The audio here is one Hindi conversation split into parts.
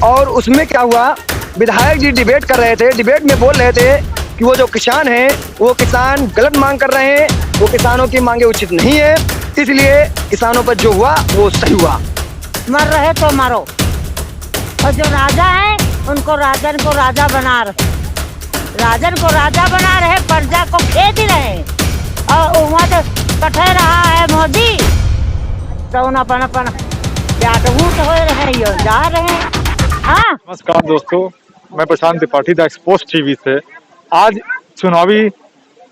और उसमें क्या हुआ, विधायक जी डिबेट कर रहे थे, डिबेट में बोल रहे थे कि वो जो किसान हैं वो किसान गलत मांग कर रहे हैं, वो किसानों की मांगे उचित नहीं है, इसलिए किसानों पर जो हुआ वो सही हुआ। मर रहे तो मरो, और जो राजा है उनको राजन को राजा बना रहे, राजन को राजा बना रहे, प्रजा को खेद रहे, और वहाँ कटे रहा है मोदी तो अपन हो रहे जा रहे हैं। हाँ, नमस्कार दोस्तों, मैं प्रशांत त्रिपाठी द एक्सपोज टीवी से। आज चुनावी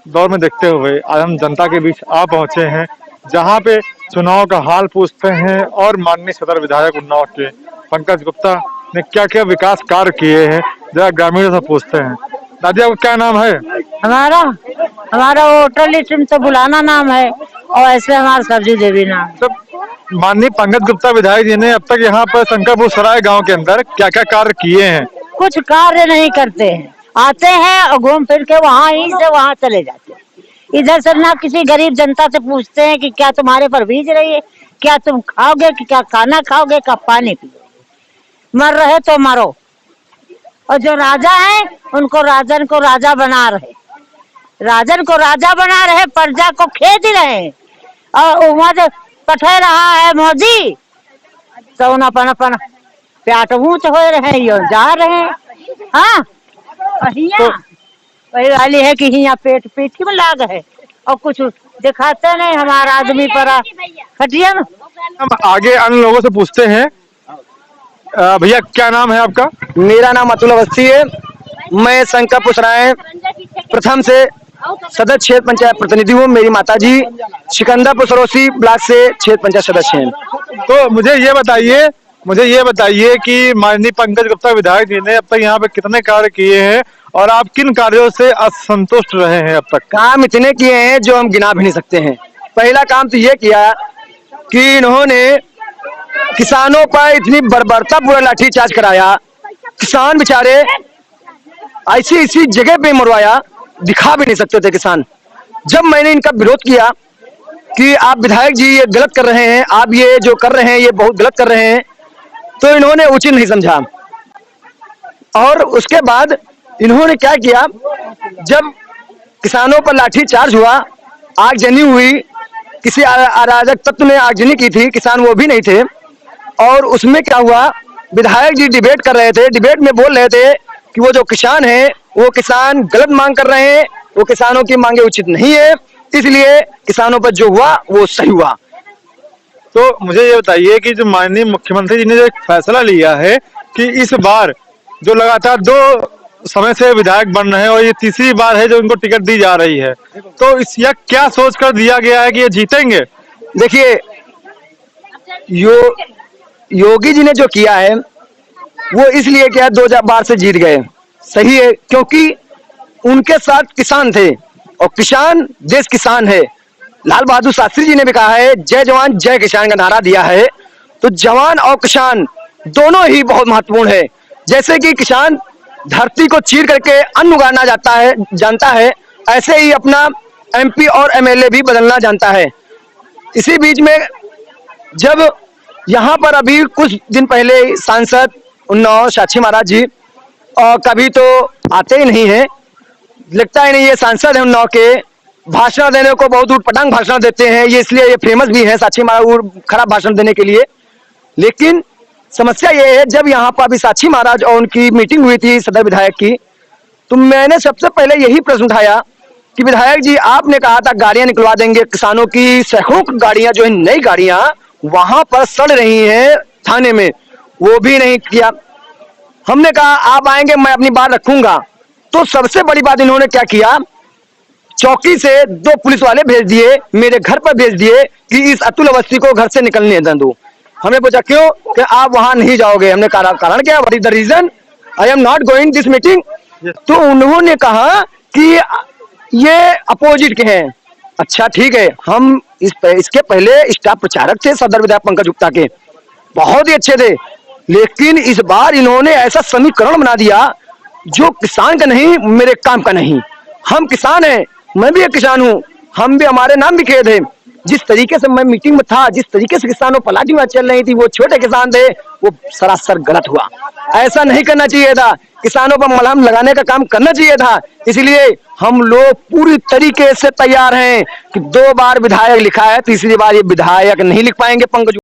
दौर में देखते हुए आज हम जनता के बीच आ पहुंचे हैं, जहां पे चुनाव का हाल पूछते हैं और माननीय सदर विधायक उन्नाव के पंकज गुप्ता ने क्या क्या विकास कार्य किए हैं जरा ग्रामीणों से पूछते हैं। दादी, आपका क्या नाम है? हमारा होटल लिस्ट में तो बुलाना नाम है, और ऐसे हमारा सब्जी देवी नाम। तो माननीय पंकज गुप्ता विधायक जी ने अब तक यहाँ पर शंकरपुर सराय गाँव के अंदर क्या क्या कार्य किए हैं? कुछ कार्य नहीं करते हैं, आते हैं और घूम फिर के वहाँ ही से वहाँ चले जाते हैं। इधर से ना किसी गरीब जनता से पूछते हैं कि क्या तुम्हारे पर बीज रही है, क्या तुम खाओगे, कि क्या खाना खाओगे, क्या पानी पियोगे। मर रहे तो मरो, और जो राजा है उनको राजन को राजा बना रहे, राजन को राजा बना रहे, प्रजा को खेद रहे, और वहाँ से कटे रहा है मोदी तो अपन प्याटभूत हो रहे जा रहे हैं। हाँ, वही वाली है कि यहाँ पेट पीठी में लाग है, और कुछ दिखाते नहीं हमारा आदमी पर खटिया में। हम आगे अन्य लोगों से पूछते हैं। भैया, क्या नाम है आपका? मेरा नाम अतुल अवस्थी है, मैं शंकरपुर सराय प्रथम से सदस्य क्षेत्र पंचायत प्रतिनिधि हूँ। मेरी माताजी सिकंदरपुर सरोसी ब्लॉक से क्षेत्र पंचायत सदस्य हैं। तो मुझे ये बताइए कि माननीय पंकज गुप्ता विधायक जी ने अब तक यहाँ पे कितने कार्य किए हैं और आप किन कार्यों से असंतुष्ट रहे हैं अब तक? काम इतने किए हैं जो हम गिना भी नहीं सकते हैं। पहला काम तो ये किया कि इन्होंने किसानों पर इतनी बर्बरता पूरा लाठीचार्ज कराया, किसान बेचारे ऐसी ऐसी जगह पे मरवाया, दिखा भी नहीं सकते थे किसान। जब मैंने इनका विरोध किया कि आप विधायक जी ये गलत कर रहे हैं, आप ये जो कर रहे हैं ये बहुत गलत कर रहे हैं, तो इन्होंने उचित नहीं समझा। और उसके बाद इन्होंने क्या किया, जब किसानों पर लाठीचार्ज हुआ, आगजनी हुई, किसी अराजक तत्व ने आगजनी की थी, किसान वो भी नहीं थे, और उसमें क्या हुआ, विधायक जी डिबेट कर रहे थे, डिबेट में बोल रहे थे कि वो जो किसान हैं वो किसान गलत मांग कर रहे हैं, वो किसानों की मांगे उचित नहीं है, इसलिए किसानों पर जो हुआ वो सही हुआ। तो मुझे ये बताइए कि जो माननीय मुख्यमंत्री जी ने जो एक फैसला लिया है कि इस बार जो लगातार 2 समय से विधायक बन रहे हैं और ये तीसरी बार है जो इनको टिकट दी जा रही है, तो इस यह क्या सोच कर दिया गया है कि ये जीतेंगे? देखिए, योगी जी ने जो किया है वो इसलिए किया 2 बार से जीत गए, सही है, क्योंकि उनके साथ किसान थे और किसान देश किसान है। लाल बहादुर शास्त्री जी ने भी कहा है जय जवान जय किसान का नारा दिया है, तो जवान और किसान दोनों ही बहुत महत्वपूर्ण है। जैसे कि किसान धरती को चीर करके अन्न उगाना जानता है, ऐसे ही अपना एमपी और एमएलए भी बदलना जानता है। इसी बीच में जब यहाँ पर अभी कुछ दिन पहले सांसद उन्नाव साक्षी महाराज जी कभी तो आते ही नहीं है, लगता ही नहीं ये सांसद है उन्नाव के, भाषण देने को बहुत उटपटांग भाषण देते हैं, ये इसलिए ये फेमस भी है साक्षी महाराज खराब भाषण देने के लिए। लेकिन समस्या ये है, जब यहाँ पर अभी साक्षी महाराज और उनकी मीटिंग हुई थी सदर विधायक की, तो मैंने सबसे पहले यही प्रश्न उठाया कि विधायक जी आपने कहा था गाड़ियां निकलवा देंगे, किसानों की सैकड़ों गाड़ियां जो है नई गाड़ियां वहां पर सड़ रही हैं थाने में, वो भी नहीं किया। हमने कहा आप आएंगे मैं अपनी बात रखूंगा, तो सबसे बड़ी बात इन्होंने क्या किया, चौकी से 2 पुलिस वाले भेज दिए, मेरे घर पर भेज दिए कि इस अतुल अवस्थी को घर से निकलने न दो। हमने पूछा क्यों, कि आप वहां नहीं जाओगे। हमने कहा कारण क्या, what is the reason, I am not going this meeting. तो उन्होंने कहा कि ये अपोजिट के हैं। अच्छा ठीक है, हम इसके पहले स्टाफ प्रचारक थे सदर विधायक पंकज गुप्ता के, बहुत ही अच्छे थे, लेकिन इस बार इन्होंने ऐसा समीकरण बना दिया जो किसान का नहीं, मेरे काम का नहीं। हम किसान हैं, मैं भी एक किसान हूँ, हम भी, हमारे नाम भी खेद है, जिस तरीके से मैं मीटिंग में था, जिस तरीके से किसानों पलाटियां चल रही थी, वो छोटे किसान थे, वो सरासर गलत हुआ। ऐसा नहीं करना चाहिए था, किसानों पर मलहम लगाने का काम करना चाहिए था। इसलिए हम लोग पूरी तरीके से तैयार हैं कि 2 बार विधायक लिखा है, तीसरी बार ये विधायक नहीं लिख पाएंगे पंकज।